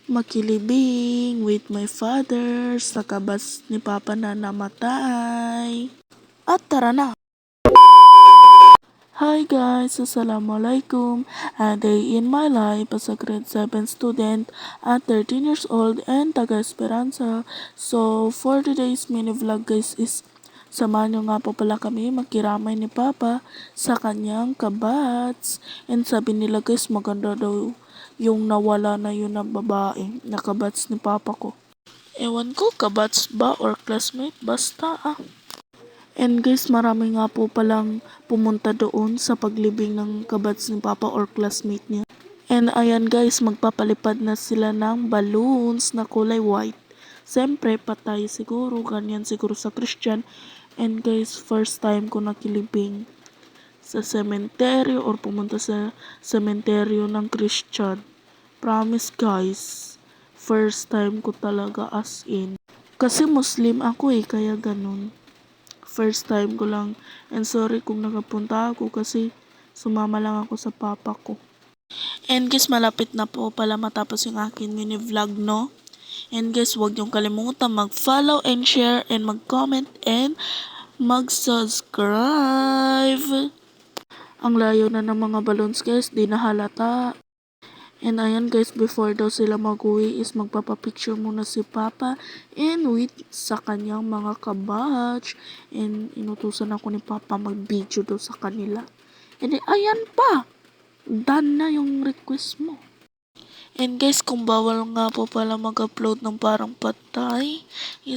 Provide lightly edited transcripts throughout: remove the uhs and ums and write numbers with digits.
makilibing with my father sa kabas ni Papa na namatay. At tara na! Hi guys! Assalamualaikum! A day in my life as a grade 7 student at 13 years old and taga Esperanza. So for today's mini vlog guys is samahan nyo nga po pala kami magkiramay ni Papa sa kanyang kabats. And sabi nila guys maganda daw yung nawala na yun na babae na kabats ni Papa ko. Ewan ko kabats ba or classmate basta ah. And guys, marami nga po palang pumunta doon sa paglibing ng kabats ni Papa or classmate niya. And ayan guys, magpapalipad na sila ng balloons na kulay white. Siyempre, patay siguro, ganyan siguro sa Christian. And guys, first time ko nakilibing sa sementeryo or pumunta sa sementeryo ng Christian. Promise guys, first time ko talaga as in. Kasi Muslim ako kaya ganun. First time ko lang. And sorry kung nakapunta ako kasi sumama lang ako sa papa ko. And guys, malapit na po pala matapos yung akin mini vlog, no? And guys, huwag niyong kalimutan mag-follow and share and mag-comment and mag-subscribe. Ang layo na ng mga balloons guys, di na halata. And ayan guys, before daw sila mag-uwi is magpapapicture muna si Papa and with sa kanyang mga kabatch. And inutusan ako ni Papa mag-video daw sa kanila. And ayan pa, done na yung request mo. And guys, kung bawal nga po pala mag-upload ng parang patay,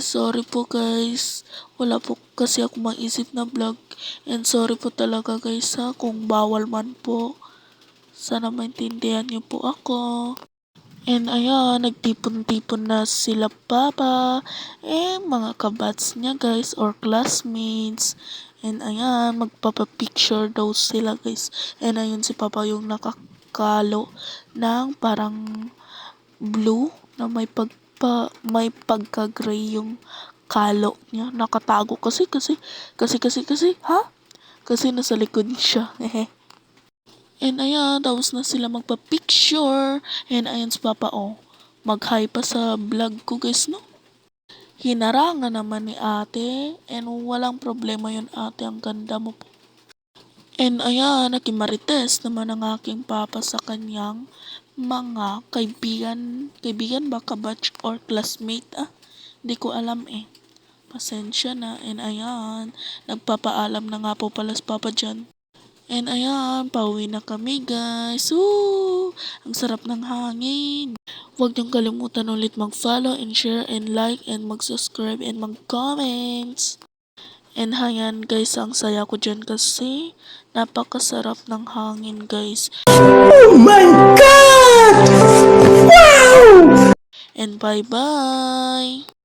sorry po guys. Wala po kasi ako maisip na vlog. And sorry po talaga guys kung bawal man po. Sana maintindihan niyo po ako. And ayan, nagtipon-tipon na sila Papa. Mga kabats niya guys or classmates. And ayan, magpapapicture daw sila guys. And ayun si Papa yung nakakalo ng parang blue na may pagka-gray yung kalo niya. Nakatago kasi ha? Kasi nasa likod siya. And ayan, tapos na sila magpa-picture. And ayan si Papa, mag-hi pa sa vlog ko guys, no? Hinarangan naman ni ate. And walang problema yun ate, ang ganda mo po. And ayan, nakimarites naman ang aking Papa sa kanyang mga kaibigan. Kaibigan ba, kabatch or classmate? Hindi ko alam Pasensya na. And ayan, nagpapaalam na nga po pala si Papa dyan. And ayan, pauwi na kami guys. Ang sarap ng hangin. Huwag niyong kalimutan ulit mag-follow and share and like and mag-subscribe and mag-comments. And ayan guys, ang saya ko dyan kasi napakasarap ng hangin guys. Oh my God! Wow! And bye-bye!